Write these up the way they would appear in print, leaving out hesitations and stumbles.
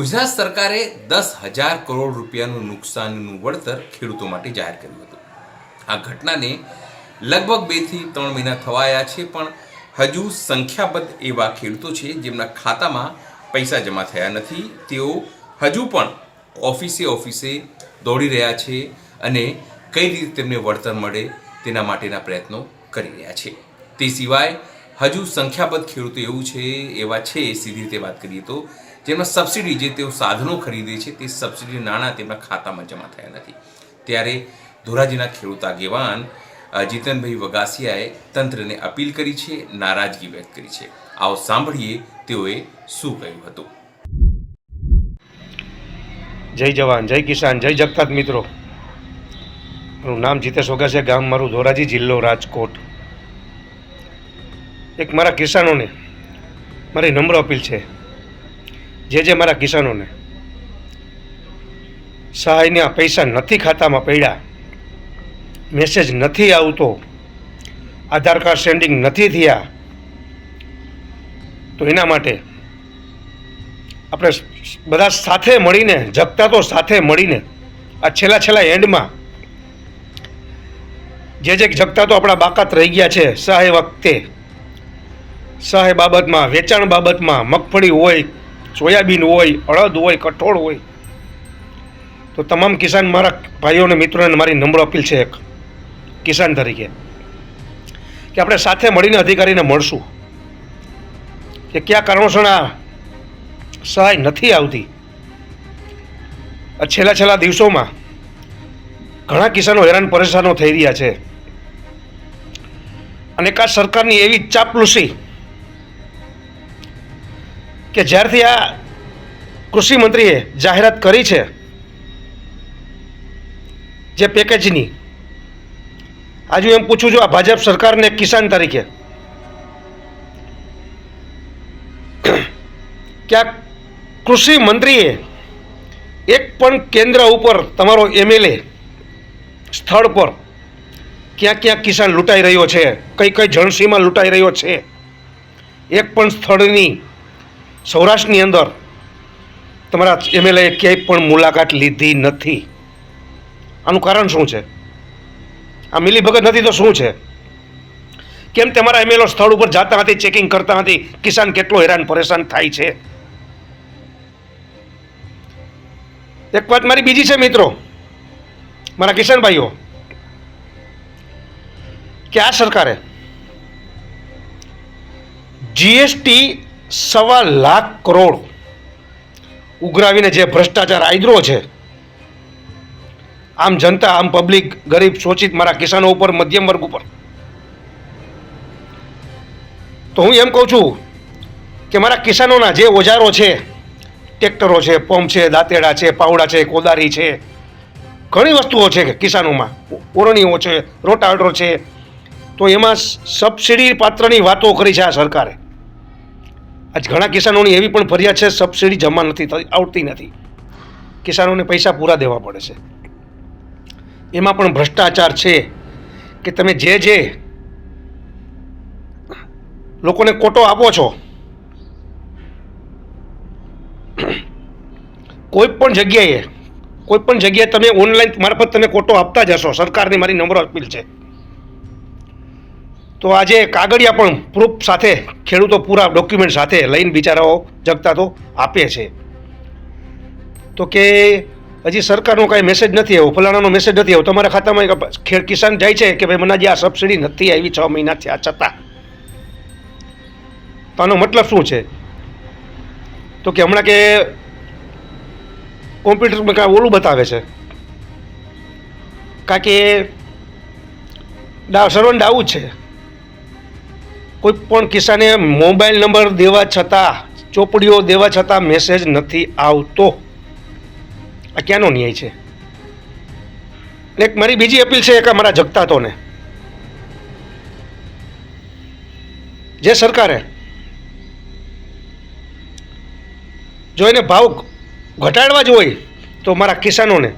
ગુજરાત સરકારે 10,000 કરોડ રૂપિયાનું નુકસાનનું વળતર ખેડૂતો માટે જાહેર કર્યું હતું. આ ઘટનાને લગભગ 2 થી 3 મહિના થવાયા છે, પણ હજુ સંખ્યાબદ્ધ એવા ખેડૂતો છે જેમના ખાતામાં પૈસા જમા થયા નથી. તેઓ હજુ પણ ઓફિસે દોડી રહ્યા છે અને કઈ રીતે તેમને વળતર મળે તેના માટેના પ્રયત્નો કરી રહ્યા છે. તે સિવાય હજુ સંખ્યાબદ્ધ ખેડૂતો એવા છે સીધી રીતે વાત કરીએ તો જેમાં સબસિડી જે તેઓ સાધનો ખરીદે છે તે સબસિડી નાણાં તેમના ખાતામાં જમા થયા નથી. ત્યારે ધોરાજીના ખેડૂત આગેવાન જીતનભાઈ વગાસિયાએ તંત્રને અપીલ કરી છે, નારાજગી વ્યક્ત કરી છે. આવો સાંભળીએ તેઓએ શું કહ્યું હતું. જય જવાન, જય કિસાન, જય જગતાત મિત્રો. મારું નામ જીતેશ વગાસિયા, ગામ મારું ધોરાજી, જિલ્લો રાજકોટ. એક મારા કિસાનોને મારી નમ્ર અપીલ છે, જે મારા કિસાનોને સહાયના પૈસા નથી ખાતામાં પડ્યા, મેસેજ નથી આવતો, આધાર કાર્ડ સેન્ડિંગ નથી થયા, તો એના માટે આપણે બધા સાથે મળીને, જગતા તો સાથે મળીને આ છેલ્લા એન્ડમાં જે જગતા તો આપણા બાકાત રહી ગયા છે સહાય વખતે, સહાય બાબતમાં, વેચાણ બાબતમાં, મગફળી હોય, સોયાબીન હોય, અડદ હોય, કઠોળ હોય, તો તમામ કિસાન મારા ભાઈઓ અને મિત્રોને મારી નમ્ર અપીલ છે એક કિસાન તરીકે કે આપણે સાથે મળીને અધિકારીને મળશું કે કયા કારણોસર આ સહાય નથી આવતી. છેલ્લા દિવસોમાં ઘણા કિસાનો હેરાન પરેશાનો થઈ રહ્યા છે અને કા સરકારની એવી ચાપલૂસી કે જ્યારથી આ કૃષિ મંત્રીએ જાહેરાત કરી છે જે પેકેજની, આજે એમ પૂછું છું આ ભાજપ સરકારને કિસાન તરીકે કે આ કૃષિ મંત્રીએ એક પણ કેન્દ્ર ઉપર તમારો એમએલએ સ્થળ પર ક્યાં કિસાન લૂંટાઈ રહ્યો છે, કઈ જણસીમાં લૂંટાઈ રહ્યો છે, એક પણ સ્થળની સૌરાષ્ટ્રની અંદર તમારા એમએલએ ક્યાંય પણ મુલાકાત લીધી નથી. આનું કારણ શું છે? આ મિલીભગત નથી તો શું છે? કેમ તમારા એમએલએ સ્થળ ઉપર જતા નથી, ચેકિંગ કરતા નથી, કિસાન કેટલો હેરાન પરેશાન થાય છે? એક વાત મારી બીજી છે મિત્રો, મારા કિસાન ભાઈઓ, કે આ સરકારે જીએસટી 1.25 લાખ કરોડ ઉઘરાવીને જે ભ્રષ્ટાચાર આદર્યો છે, આમ જનતા, આમ પબ્લિક, ગરીબ શોષિત મારા કિસાનો ઉપર, મધ્યમ વર્ગ ઉપર, તો હું એમ કહું છું કે મારા કિસાનોના જે ઓજારો છે, ટ્રેક્ટરો છે, પંપ છે, દાંતેડા છે, પાવડા છે, કોદારી છે, ઘણી વસ્તુઓ છે કિસાનોમાં, ઓરણીઓ છે, રોટાવેટર છે, તો એમાં સબસિડી પાત્રની વાતો કરી છે આ સરકારે. આજ ઘણા કિસાનોની એવી પણ ફરિયાદ છે સબસિડી જમા આવતી નથી, કિસાનોને પૈસા પૂરા દેવા પડે છે. એમાં પણ ભ્રષ્ટાચાર છે કે તમે જે લોકોને કોટો આપો છો, કોઈ પણ જગ્યાએ તમે ઓનલાઈન મારફત તમે કોટો આપતા જશો, સરકારની મારી નમ્ર અપીલ છે. તો આજે કાગળિયા પણ પ્રૂફ સાથે ખેડૂતો પૂરા ડોક્યુમેન્ટ સાથે લઈને બિચારાઓ જગતા તો આપે છે. તો કે હજી સરકારનો કાંઈ મેસેજ નથી આવ્યો, ફલાણાનો મેસેજ નથી આવ્યો, તમારા ખાતામાં કિસાન જાય છે કે ભાઈ મને આજે આ સબસિડી નથી આવી 6 મહિના થયા છતાં. તો આનો મતલબ શું છે? તો કે હમણાં કે કોમ્પ્યુટરમાં કાંઈ ઓલું બતાવે છે, કારણ કે સર્વન ડાઉટ છે. કોઈ પણ કિસાને મોબાઈલ નંબર દેવા છતાં, ચોપડીઓ દેવા છતાં મેસેજ નથી આવતો. આ ક્યાંનો ન્યાય છે? એક મારી બીજી અપીલ છે કે મારા જગતાતોને, જે સરકારે જો એને ભાવ ઘટાડવા જ હોય તો મારા કિસાનોને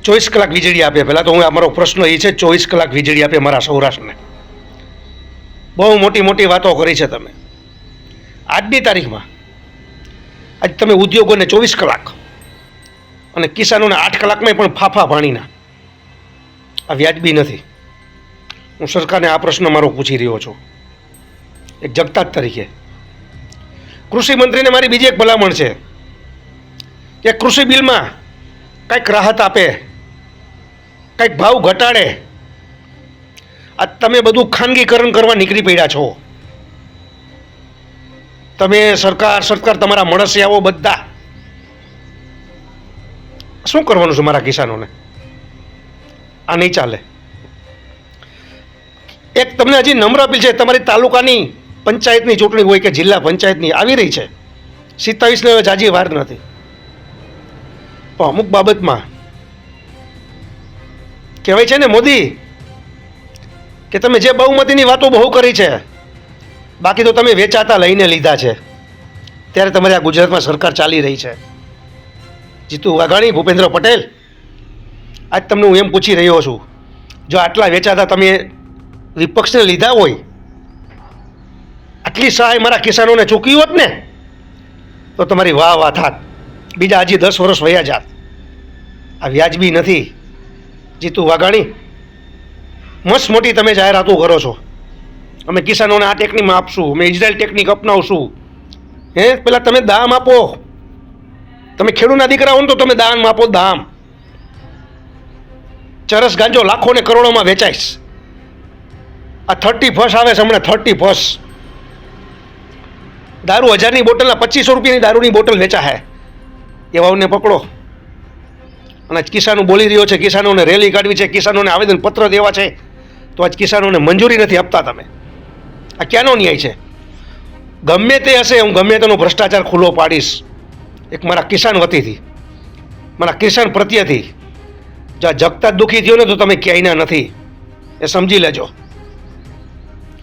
24 કલાક વીજળી આપે. પહેલાં તો અમારો પ્રશ્ન એ છે, 24 કલાક વીજળી આપે મારા સૌરાષ્ટ્રને. બહુ મોટી વાતો કરી છે તમે. આજની તારીખમાં આજ તમે ઉદ્યોગોને 24 કલાક અને કિસાનોને 8 કલાકમાં પણ ફાફા પાણીના. આ વ્યાજબી નથી. હું સરકારને આ પ્રશ્ન મારો પૂછી રહ્યો છું એક જગતાજ તરીકે. કૃષિ મંત્રીને મારી બીજી એક ભલામણ છે કે કૃષિ બિલમાં કંઈક રાહત આપે, કંઈક ભાવ ઘટાડે. આ તમે બધું ખાનગીકરણ કરવા નીકળી પડ્યા છો. તમે સરકાર તમારા મળસિયાઓ બધા શું કરવાનું છે મારા કિસાનોને? આ નહીં ચાલે. એક તમને હજી નમ્ર અપીલ છે, તમારી તાલુકાની પંચાયતની ચૂંટણી હોય કે જિલ્લા પંચાયતની આવી રહી છે, 27ને હવે જાજી વાર નથી. પણ અમુક બાબતમાં કહેવાય છે ને મોદી કે તમે જે બહુમતીની વાતો બહુ કરી છે, બાકી તો તમે વેચાતા લઈને લીધા છે. ત્યારે તમારી આ ગુજરાતમાં સરકાર ચાલી રહી છે. જીતુ વાઘાણી, ભૂપેન્દ્ર પટેલ, આજ તમને હું એમ પૂછી રહ્યો છું, જો આટલા વેચાતા તમે વિપક્ષને લીધા હોય, આટલી સહાય મારા કિસાનોને ચૂકવી હોત ને તો તમારી વાહ વાહ થાત, બીજા હજી 10 વર્ષ વયા જાત. આ વ્યાજબી નથી. જીતુ વાઘાણી, મસ્ત મોટી તમે જાહેરાતો કરો છો, અમે કિસાનોને આ ટેકનિકમાં આપશું, અમે ઇઝરાયલ ટેકનિક અપનાવશું. પેલા તમે દામ આપો. તમે ખેડૂતના દીકરા હો ને તો તમે દામ આપો, દામ. ચરસ ગાંજો લાખો ને કરોડોમાં વેચાઈશ. આ 31 આવે છે હમણાં, 31 દારૂ 1000ની બોટલના 2500 રૂપિયાની દારૂની બોટલ વેચા હે. એવાઓને પકડો. અને આજ કિસાનો બોલી રહ્યો છે, કિસાનોને રેલી કાઢવી છે, કિસાનોને આવેદનપત્ર દેવા છે, તો આજ કિસાનોને મંજૂરી નથી આપતા તમે. આ ક્યાંનો ન્યાય છે? ગમે તે હશે, હું ગમે તેનો ભ્રષ્ટાચાર ખુલ્લો પાડીશ. એક મારા કિસાન વતીથી, મારા કિસાન પ્રત્યેથી. જો આ જગતા દુઃખી થયો ને તો તમે ક્યાંયના નથી, એ સમજી લેજો.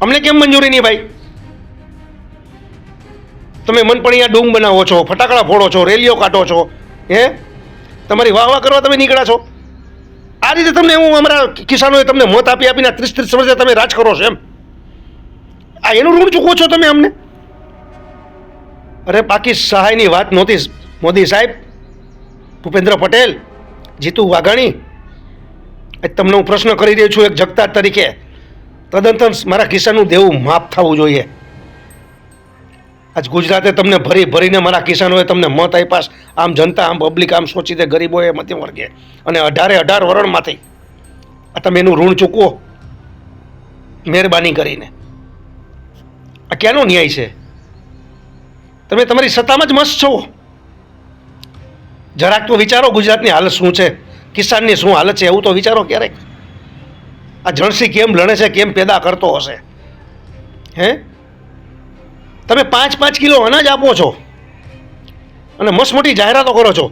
અમને કેમ મંજૂરી નહીં ભાઈ? તમે મન પણ અહીંયા ડૂમ બનાવો છો, ફટાકડા ફોડો છો, રેલીઓ કાઢો છો, તમારી વાહ વાહ કરવા તમે નીકળ્યા છો. આ રીતે તમને હું અમારા કિસાનોએ તમને મત આપી આપીને 30 વર્ષે તમે રાજ કરો છો એમ. આ એનું ઋણ ચૂકવો છો તમે અમને? અરે બાકી સહાયની વાત નહોતી મોદી સાહેબ, ભૂપેન્દ્ર પટેલ, જીતુ વાઘાણી. તમને હું પ્રશ્ન કરી રહ્યો છું એક જગતાજ તરીકે. તદંતર મારા કિસાનનું દેવું માફ થવું જોઈએ. આજ ગુજરાતે તમને ભરી ભરીને મારા કિસાનોએ તમને મત આપ્યા. આમ જનતા, આમ પબ્લિક, આમ સોચી દે ગરીબોએ, મધ્યમ વર્ગે અને 18 વરણમાંથી. આ તમે એનું ઋણ ચૂકવો મહેરબાની કરીને. આ ક્યાંનો ન્યાય છે? તમે તમારી સત્તામાં જ મસ્ત છો. જરાક તો વિચારો ગુજરાતની હાલત શું છે, કિસાનની શું હાલત છે, એવું તો વિચારો ક્યારેક. આ જણસી કેમ લણે છે, કેમ પેદા કરતો હશે? તમે 5-5 કિલો અનાજ આપો છો અને મસ્ત મોટી જાહેરાતો કરો છો.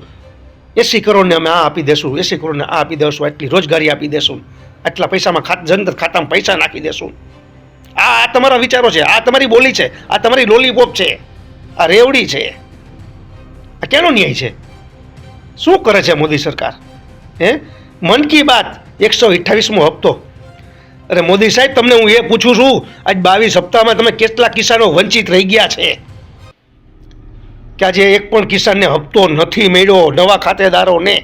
80 કરોડને અમે આ આપી દેશું, 80 કરોડને આ આપી દેશું, આટલી રોજગારી આપી દેશું, આટલા પૈસામાં જનધન ખાતામાં પૈસા નાખી દેશું. આ તમારા વિચારો છે, આ તમારી બોલી છે, આ તમારી લોલીપોપ છે, આ રેવડી છે. આ ક્યાંનો ન્યાય છે? શું કરે છે મોદી સરકાર? મન કી બાત 128મો હપ્તો. અરે મોદી સાહેબ, તમને હું એ પૂછું છું, આજ 22 હપ્તામાં તમે કેટલા કિસાનો વંચિત રહી ગયા છે કે આજે એક પણ કિસાનને હપ્તો નથી મળ્યો. નવા ખાતેદારોને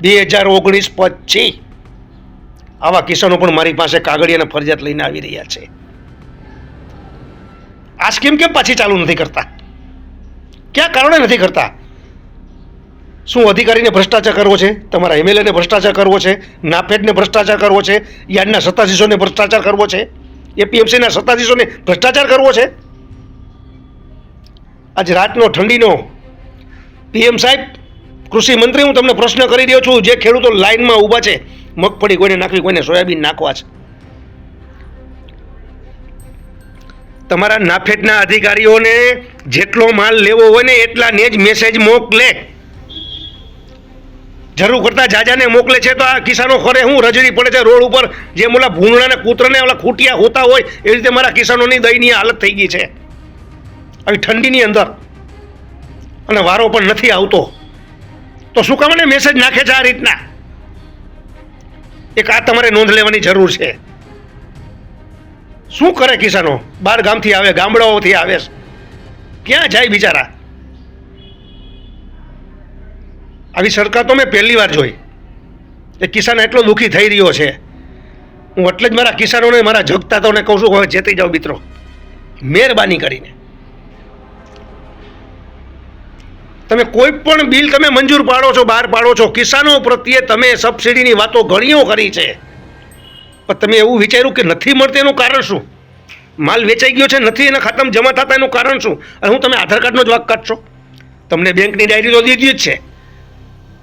2019 પછી આવા કિસાનો પણ મારી પાસે કાગળિયાને ફરજિયાત લઈને આવી રહ્યા છે. આ સ્કીમ કેમ પાછી ચાલુ નથી કરતા? ક્યાં કારણે નથી કરતા? શું અધિકારીને ભ્રષ્ટાચાર કરવો છે? તમારા એમએલએને ભ્રષ્ટાચાર કરવો છે? નાફેડને ભ્રષ્ટાચાર કરવો છે? યાર્ડના સત્તાધીશોને ભ્રષ્ટાચાર કરવો છે? એપીએમસીના સત્તાધીશોને ભ્રષ્ટાચાર કરવો છે? આજ રાતનો ઠંડીનો પીએમ સાહેબ, કૃષિ મંત્રી, હું તમને પ્રશ્ન કરી રહ્યો છું. જે ખેડૂતો લાઈનમાં ઊભા છે, મગફળી કોઈને નાખવી, કોઈને સોયાબીન નાખવા છે, તમારા નાફેડના અધિકારીઓને જેટલો માલ લેવો હોય ને એટલાને જ મેસેજ મોકલે. જરૂર કરતા જાજાને મોકલે છે તો આ કિસાનો ખરે હું રજડી પડે છે રોડ ઉપર. જે ઓલા ભૂંગળાને કૂતરાને ઓલા ખૂટિયા હોતા હોય એ રીતે મારા કિસાનોની દયનીય હાલત થઈ ગઈ છે આવી ઠંડીની અંદર, અને વારો પણ નથી આવતો. તો શું કામ મેસેજ નાખે છે આ રીતના? એક આ તમારે નોંધ લેવાની જરૂર છે. શું કરે કિસાનો? બાર ગામથી આવે, ગામડાઓથી આવે, ક્યાં જાય બિચારા? આવી સરકાર તો મેં પહેલી વાર જોઈ કે કિસાન એટલો દુઃખી થઈ રહ્યો છે. હું એટલે જ મારા કિસાનોને, મારા જગતાતોને કહું છું કે હવે જેતી જાઓ મિત્રો, મહેરબાની કરીને. તમે કોઈ પણ બિલ તમે મંજૂર પાડો છો, બહાર પાડો છો, કિસાનો પ્રત્યે તમે સબસિડીની વાતો ઘણીઓ કરી છે, પણ તમે એવું વિચાર્યું કે નથી મળતી એનું કારણ શું? માલ વેચાઈ ગયો છે, નથી એના ખાતામાં જમા થતા એનું કારણ શું? અને હું તમે આધાર કાર્ડનો જ વાક કાઢશો? તમને બેંકની ડાયરી તો દીધી જ છે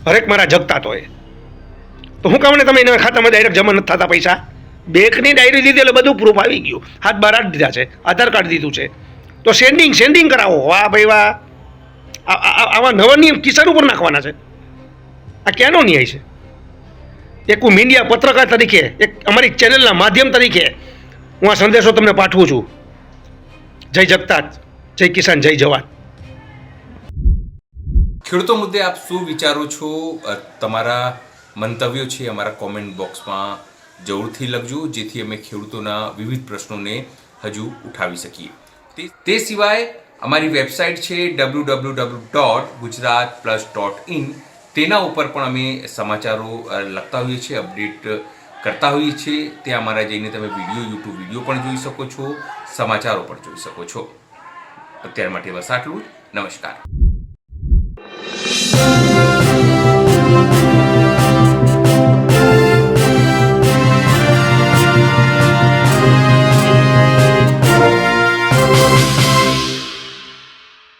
હરેક મારા જગતાતોએ, તો હું કામને તમે એના ખાતામાં ડાયરેક્ટ જમા નથી થતા પૈસા? બેંકની ડાયરી દીધી એટલે બધું પ્રૂફ આવી ગયું, હાથ બાર હાથ દીધા છે, આધાર કાર્ડ દીધું છે, તો સેન્ડિંગ કરાવો. વાહ ભાઈ વાહ, આવા નવા નિયમ કિસાન ઉપર નાખવાના છે? આ ક્યાંનો ન્યાય છે? એક હું મીડિયા પત્રકાર તરીકે, એક અમારી ચેનલના માધ્યમ તરીકે હું આ સંદેશો તમને પાઠવું છું. જય જગતાત, જય કિસાન, જય જવાન. ખેડૂતો મુદ્દે આપ શું વિચારો છો? તમારા મંતવ્યો છે અમારા કોમેન્ટ બોક્સમાં જરૂરથી લખજો, જેથી અમે ખેડૂતોના વિવિધ પ્રશ્નોને હજુ ઉઠાવી શકીએ. તે સિવાય અમારી વેબસાઇટ છે www.gujaratplus.in. તેના ઉપર પણ અમે સમાચારો લખતા હોઈએ છીએ, અપડેટ કરતા હોઈએ છીએ. ત્યાં અમારા જઈને તમે યુટ્યુબ વિડીયો પણ જોઈ શકો છો, સમાચારો પણ જોઈ શકો છો. અત્યાર માટે બસ આટલું જ. નમસ્કાર.